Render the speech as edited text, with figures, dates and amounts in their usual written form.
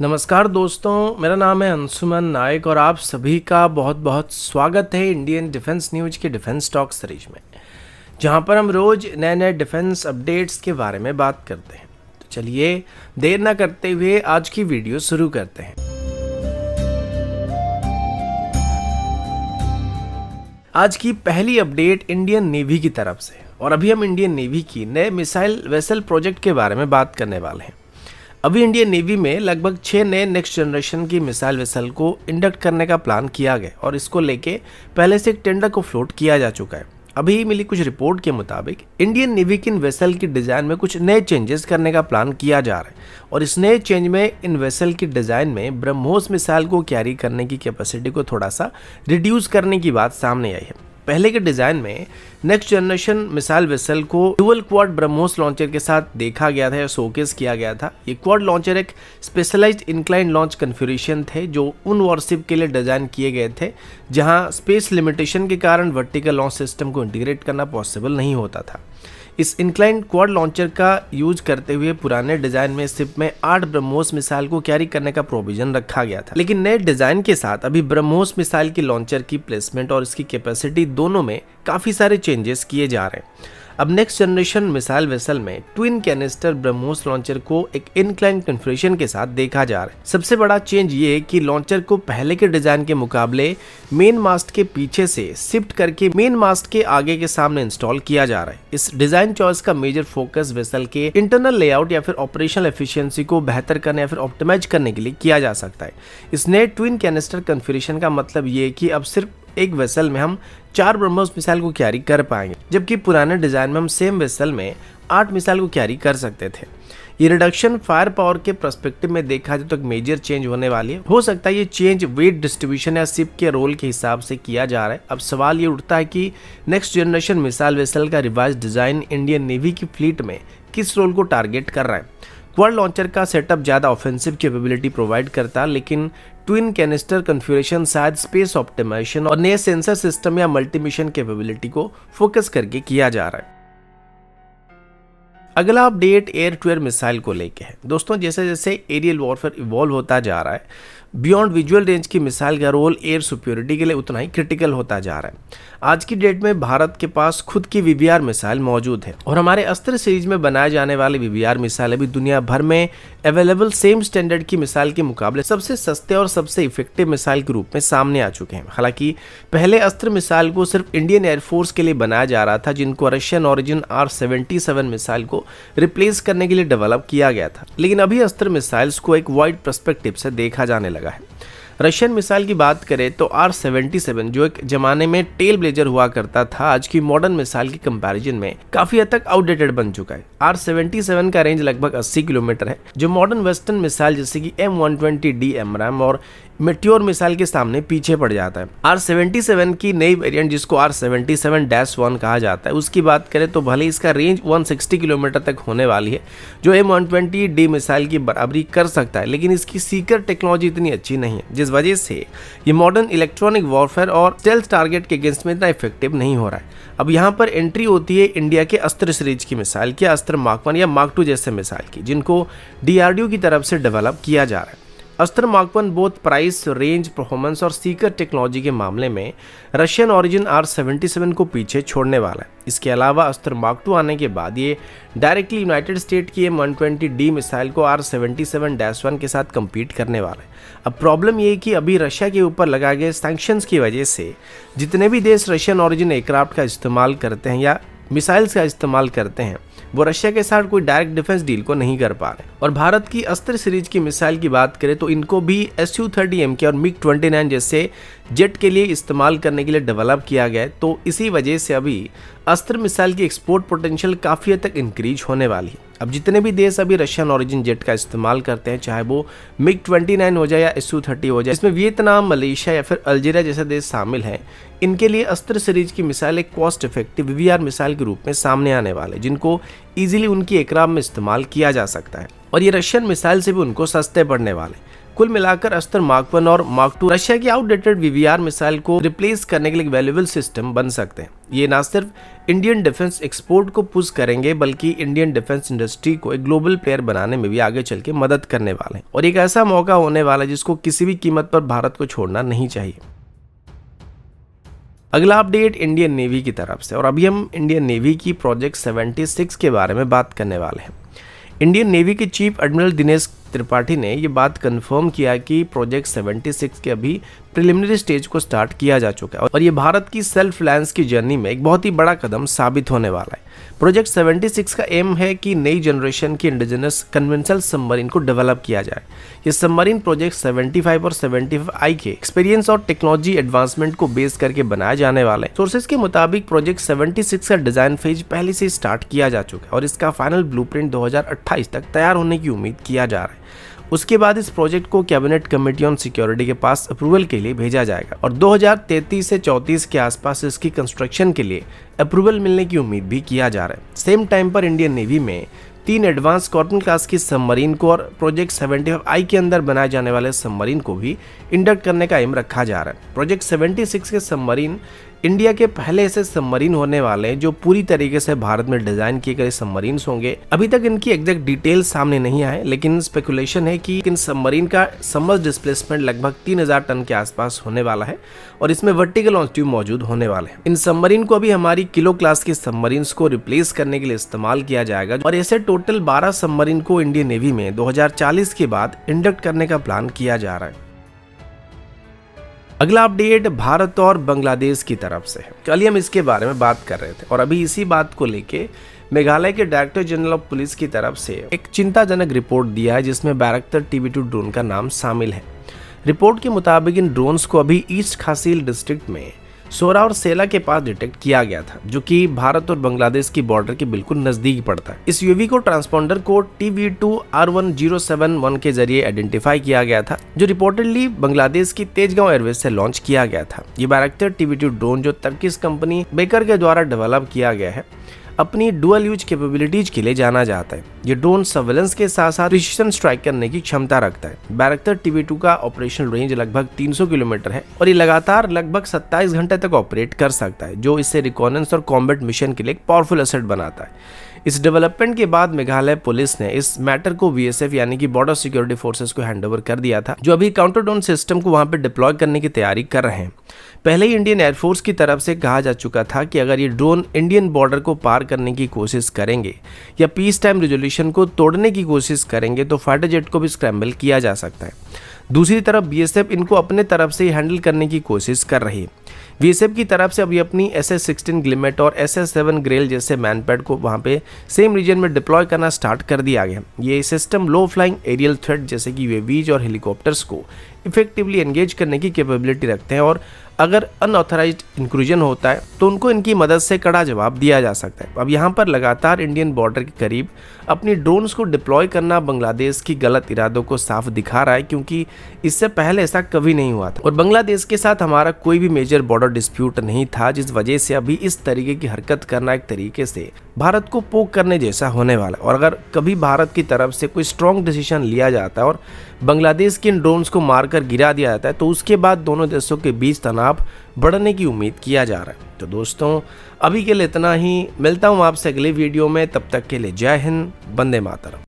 नमस्कार दोस्तों, मेरा नाम है अंशुमन नायक और आप सभी का बहुत बहुत स्वागत है इंडियन डिफेंस न्यूज़ के डिफेंस टॉक सीरीज में, जहां पर हम रोज़ नए नए डिफेंस अपडेट्स के बारे में बात करते हैं। तो चलिए देर ना करते हुए आज की वीडियो शुरू करते हैं। आज की पहली अपडेट इंडियन नेवी की तरफ से, और अभी हम इंडियन नेवी की नए मिसाइल वेसल प्रोजेक्ट के बारे में बात करने वाले हैं। अभी इंडियन नेवी में लगभग 6 नए नेक्स्ट जनरेशन की मिसाइल वेसल को इंडक्ट करने का प्लान किया गया और इसको लेके पहले से एक टेंडर को फ्लोट किया जा चुका है। अभी मिली कुछ रिपोर्ट के मुताबिक इंडियन नेवी की इन वेसल की डिज़ाइन में कुछ नए चेंजेस करने का प्लान किया जा रहा है और इस नए चेंज में इन वेसल की डिज़ाइन में ब्रह्मोस मिसाइल को कैरी करने की कैपेसिटी को थोड़ा सा रिड्यूस करने की बात सामने आई है। पहले के डिज़ाइन में नेक्स्ट जनरेशन मिसाइल वेसल को डुअल क्वाड ब्रह्मोस लॉन्चर के साथ देखा गया था या शोकेस किया गया था। ये क्वाड लॉन्चर एक स्पेशलाइज्ड इंक्लाइन लॉन्च कन्फिगरेशन थे जो उन वॉरशिप के लिए डिज़ाइन किए गए थे जहां स्पेस लिमिटेशन के कारण वर्टिकल लॉन्च सिस्टम को इंटीग्रेट करना पॉसिबल नहीं होता था। इस इंक्लाइन क्वाड लॉन्चर का यूज करते हुए पुराने डिजाइन में शिप में 8 ब्रह्मोस मिसाइल को कैरी करने का प्रोविजन रखा गया था, लेकिन नए डिजाइन के साथ अभी ब्रह्मोस मिसाइल की लॉन्चर की प्लेसमेंट और इसकी कैपेसिटी दोनों में काफी सारे चेंजेस किए जा रहे हैं। अब नेक्स्ट जनरेशन मिसाइल वेसल में ट्विन कैनिस्टर ब्रह्मोस लॉन्चर को एक इनक्लाइन कन्फिगरेशन के साथ देखा जा रहा है। सबसे बड़ा चेंज ये है कि लॉन्चर को पहले के डिजाइन के मुकाबले मेन मास्ट के पीछे से शिफ्ट करके मेन मास्ट के आगे के सामने इंस्टॉल किया जा रहा है। इस डिजाइन चॉइस का मेजर फोकस वेसल के इंटरनल लेआउट या फिर ऑपरेशनल एफिशिएंसी को बेहतर करने या फिर ऑप्टिमाइज करने के लिए किया जा सकता है। इस नए ट्विन कैनिस्टर कन्फिगरेशन का मतलब ये है कि अब सिर्फ एक वेसल में हम 4 ब्रह्मोस मिसाइल को कैरी कर पाएंगे, जबकि पुराने डिजाइन में हम सेम वेसल में 8 मिसाइल को कैरी कर सकते थे। ये रिडक्शन फायर पावर के पर्सपेक्टिव में देखा जाए तो एक मेजर चेंज होने वाली है। हो सकता है ये चेंज वेट डिस्ट्रीब्यूशन या शिप के रोल के हिसाब से किया जा रहा है। अब सवाल ये उठता है कि नेक्स्ट जनरेशन मिसाइल वेसल का रिवाइज डिजाइन इंडियन नेवी की फ्लीट में किस रोल को टारगेट कर रहा है। क्वाड लॉन्चर का सेटअप ज़्यादा ऑफेंसिव कैपेबिलिटी प्रोवाइड करता है, लेकिन ट्विन कैनिस्टर कन्फिगरेशन शायद स्पेस ऑप्टिमाइजेशन और नए सेंसर सिस्टम या मल्टी मिशन कैपेबिलिटी को फोकस करके किया जा रहा है। अगला update air to air missile को लेके है। दोस्तों, जैसे जैसे एरियल वॉरफेयर इवॉल्व होता जा रहा है, बियॉन्ड विजुअल रेंज की मिसाइल का रोल एयर सुप्योरिटी के लिए उतना ही क्रिटिकल होता जा रहा है। आज की डेट में भारत के पास खुद की वीवीआर मिसाइल मौजूद है और हमारे अस्त्र सीरीज में बनाए जाने वाले वीवीआर मिसाइल अभी दुनिया भर में अवेलेबल सेम स्टैंडर्ड की मिसाइल के मुकाबले सबसे सस्ते और सबसे इफेक्टिव मिसाइल के रूप में सामने आ चुके हैं। हालांकि पहले अस्त्र मिसाइल को सिर्फ इंडियन एयरफोर्स के लिए बनाया जा रहा था, जिनको रशियन ऑरिजिन R-77 मिसाइल को रिप्लेस करने के लिए डेवलप किया गया था, लेकिन अभी अस्त्र मिसाइल्स को एक वाइड पर्सपेक्टिव से देखा जाने लगा है। रशियन मिसाइल की बात करें तो R-77 जो एक जमाने में टेल ब्लेजर हुआ करता था, आज की मॉडर्न मिसाइल की कंपैरिजन में काफी हद तक आउटडेटेड बन चुका है। R-77 का रेंज लगभग 80 किलोमीटर है, जो मॉडर्न वेस्टर्न मिसाइल जैसे कि M120D एमराम और मेट्योर मिसाइल के सामने पीछे पड़ जाता है। R-77 की नई वेरिएंट जिसको R-77-1 कहा जाता है, उसकी बात करें तो भले इसका रेंज 160 किलोमीटर तक होने वाली है, जो M120D मिसाइल की बराबरी कर सकता है, लेकिन इसकी सीकर टेक्नोलॉजी इतनी अच्छी नहीं है, जिस वजह से ये मॉडर्न इलेक्ट्रॉनिक वॉरफेयर और स्टेल्थ टारगेट के अगेंस्ट में इतना इफेक्टिव नहीं हो रहा है। अब यहाँ पर एंट्री होती है इंडिया के अस्त्र सीरीज की मिसाइल की, अस्त्र मार्क 1 या मार्क 2 जैसे मिसाइल की, जिनको DRDO की तरफ से डेवलप किया जा रहा है। अस्त्र mark 1 both price, range, performance और सीकर टेक्नोलॉजी के मामले में रशियन ऑरिजिन R-77 को पीछे छोड़ने वाला है। इसके अलावा अस्त्र मार्क 2 आने के बाद ये डायरेक्टली यूनाइटेड स्टेट की M120D मिसाइल को R-77-1 के साथ compete करने वाला है। अब प्रॉब्लम ये है कि अभी रशिया के ऊपर लगाए गए सैंक्शंस की वजह से जितने भी देश रशियन ऑरिजिन एयरक्राफ्ट का इस्तेमाल करते हैं या मिसाइल्स का इस्तेमाल करते हैं, वो रशिया के साथ कोई डायरेक्ट डिफेंस डील को नहीं कर पा रहे। और भारत की अस्त्र सीरीज की मिसाइल की बात करें तो इनको भी Su-30MK और MiG-29 जैसे जेट के लिए इस्तेमाल करने के लिए डेवलप किया गया है, तो इसी वजह से अभी अस्त्र मिसाइल की एक्सपोर्ट पोटेंशियल काफ़ी हद तक इंक्रीज होने वाली है। अब जितने भी देश अभी रशियन ऑरिजिन जेट का इस्तेमाल करते हैं, चाहे वो MiG-29 हो जाए या Su-30 हो जाए, इसमें वियतनाम, मलेशिया या फिर अल्जीरिया जैसे देश शामिल हैं, इनके लिए अस्त्र सीरीज की मिसाइल एक कॉस्ट इफेक्टिव वीवीआर मिसाइल के रूप में सामने आने वाले, जिनको इजीली उनकी एयरक्राफ्ट में इस्तेमाल किया जा सकता है और ये रशियन मिसाइल से भी उनको सस्ते पड़ने वाले। कुल मिलाकर अस्त्र मार्क 1 और मार्क 2 रशिया की आउटडेटेड वीवीआर मिसाइल को रिप्लेस करने के लिए वैल्यूएबल सिस्टम बन सकते हैं। ये ना सिर्फ इंडियन डिफेंस एक्सपोर्ट को पुश करेंगे बल्कि इंडियन डिफेंस इंडस्ट्री को एक ग्लोबल प्लेयर बनाने में भी आगे चल के मदद करने वाले हैं और एक ऐसा मौका होने वाला है जिसको किसी भी कीमत पर भारत को छोड़ना नहीं चाहिए। अगला अपडेट इंडियन नेवी की तरफ से, और अभी हम इंडियन नेवी की प्रोजेक्ट 76 के बारे में बात करने वाले हैं। इंडियन नेवी के चीफ एडमिरल दिनेश त्रिपाठी ने ये बात कंफर्म किया कि प्रोजेक्ट 76 के अभी प्रिलिमिनरी स्टेज को स्टार्ट किया जा चुका है और ये भारत की सेल्फ रिलायंस की जर्नी में एक बहुत ही बड़ा कदम साबित होने वाला है। प्रोजेक्ट 76 का एम है कि नई जनरेशन की इंडिजिनस कन्वेंशनल सबमरीन को डेवलप किया जाए। ये सबमरीन प्रोजेक्ट 75 और 75I के एक्सपीरियंस और टेक्नोलॉजी एडवांसमेंट को बेस करके बनाया जाने वाला है। सोर्सेज के मुताबिक प्रोजेक्ट 76 का डिजाइन फेज पहले से स्टार्ट किया जा चुका है और इसका फाइनल ब्लूप्रिंट 2028 तक तैयार होने की उम्मीद किया जा रहा है। उसके बाद इस प्रोजेक्ट को कैबिनेट कमेटी ऑन सिक्योरिटी के पास अप्रूवल के लिए भेजा जाएगा और 2033 से 34 के आसपास इसकी कंस्ट्रक्शन के लिए अप्रूवल मिलने की उम्मीद भी किया जा रहा है। सेम टाइम पर इंडियन नेवी में 3 एडवांस स्कॉर्पियन क्लास की सबमरीन को और प्रोजेक्ट 75I के अंदर बनाए जाने वाले सबमरीन को भी इंडक्ट करने का एम रखा जा रहा है। प्रोजेक्ट 76 के सबमरीन इंडिया के पहले ऐसे सबमरीन होने वाले हैं जो पूरी तरीके से भारत में डिजाइन किए गए सबमरीन्स होंगे। अभी तक इनकी एग्जैक्ट डिटेल सामने नहीं आए, लेकिन स्पेकुलेशन है कि इन सबमरीन का सबमर्ज डिस्प्लेसमेंट लगभग 3000 टन के आसपास होने वाला है और इसमें वर्टिकल लॉन्च ट्यूब मौजूद होने वाले हैं। इन सबमरीन को अभी हमारी किलो क्लास की सबमरीन्स को रिप्लेस करने के लिए इस्तेमाल किया जाएगा और ऐसे टोटल 12 सबमरीन को इंडियन नेवी में 2040 के बाद इंडक्ट करने का प्लान किया जा रहा है। अगला अपडेट भारत और बांग्लादेश की तरफ से है। कल हम इसके बारे में बात कर रहे थे और अभी इसी बात को लेके मेघालय के डायरेक्टर जनरल ऑफ पुलिस की तरफ से एक चिंताजनक रिपोर्ट दिया है जिसमें बैरक्टर TB2 ड्रोन का नाम शामिल है। रिपोर्ट के मुताबिक इन ड्रोन्स को अभी ईस्ट खासील डिस्ट्रिक्ट में सोरा और सेला के पास डिटेक्ट किया गया था, जो कि भारत और बांग्लादेश की बॉर्डर के बिल्कुल नजदीक पड़ता है। इस यूवी को ट्रांसपोंडर को TB2R1071 के जरिए आइडेंटिफाई किया गया था, जो रिपोर्टेडली बांग्लादेश की तेजगांव एयरवेज से लॉन्च किया गया था। ये बैरक्टर TB2 ड्रोन जो टर्किश कंपनी बेकर के द्वारा डेवलप किया गया है, अपनी डुअल यूज कैपेबिलिटीज के लिए जाना जाता है। ये ड्रोन सर्वेलेंस के साथ साथ प्रिसिशन स्ट्राइक करने की क्षमता रखता है। बैरक्टर TB2 का ऑपरेशनल रेंज लगभग 300 किलोमीटर है और ये लगातार लगभग 27 घंटे तक ऑपरेट कर सकता है, जो इसे रिकॉनेंस और कॉम्बैट मिशन के लिए एक पावरफुल एसेट बनाता है। इस डेवलपमेंट के बाद मेघालय पुलिस ने इस मैटर को BSF यानी कि बॉर्डर सिक्योरिटी फोर्सेस को हैंडओवर कर दिया था, जो अभी काउंटर ड्रोन सिस्टम को वहां पे डिप्लॉय करने की तैयारी कर रहे हैं। पहले ही इंडियन एयरफोर्स की तरफ से कहा जा चुका था कि अगर ये ड्रोन इंडियन बॉर्डर को पार करने की कोशिश करेंगे या पीस टाइम रेजोल्यूशन को तोड़ने की कोशिश करेंगे तो फाइटर जेट को भी स्क्रैम्बल किया जा सकता है। दूसरी तरफ BSF इनको अपने तरफ से हैंडल करने की कोशिश कर रही है। BSF की तरफ से अभी अपनी SS-16 ग्लिमेट और SS-7 ग्रेल जैसे मैनपैड को वहाँ पे सेम रीजन में डिप्लॉय करना स्टार्ट कर दिया गया। ये सिस्टम लो फ्लाइंग एरियल थ्रेट जैसे कि UAVs और हेलीकॉप्टर्स को इफेक्टिवली एंगेज करने की कैपेबिलिटी रखते हैं और अगर अनऑथराइज्ड इंक्लूजन होता है तो उनको इनकी मदद से कड़ा जवाब दिया जा सकता है। अब यहाँ पर लगातार इंडियन बॉर्डर के करीब अपनी ड्रोन्स को डिप्लॉय करना बांग्लादेश की गलत इरादों को साफ दिखा रहा है, क्योंकि इससे पहले ऐसा कभी नहीं हुआ था और बांग्लादेश के साथ हमारा कोई भी मेजर बॉर्डर डिस्प्यूट नहीं था, जिस वजह से अभी इस तरीके की हरकत करना एक तरीके से भारत को पोक करने जैसा होने वाला है। और अगर कभी भारत की तरफ से कोई स्ट्रॉन्ग डिसीजन लिया जाता है और बांग्लादेश के इन ड्रोन्स को मारकर गिरा दिया जाता है तो उसके बाद दोनों देशों के बीच तनाव बढ़ने की उम्मीद किया जा रहा है। तो दोस्तों अभी के लिए इतना ही, मिलता हूँ आपसे अगले वीडियो में, तब तक के लिए जय हिंद, वंदे मातरम।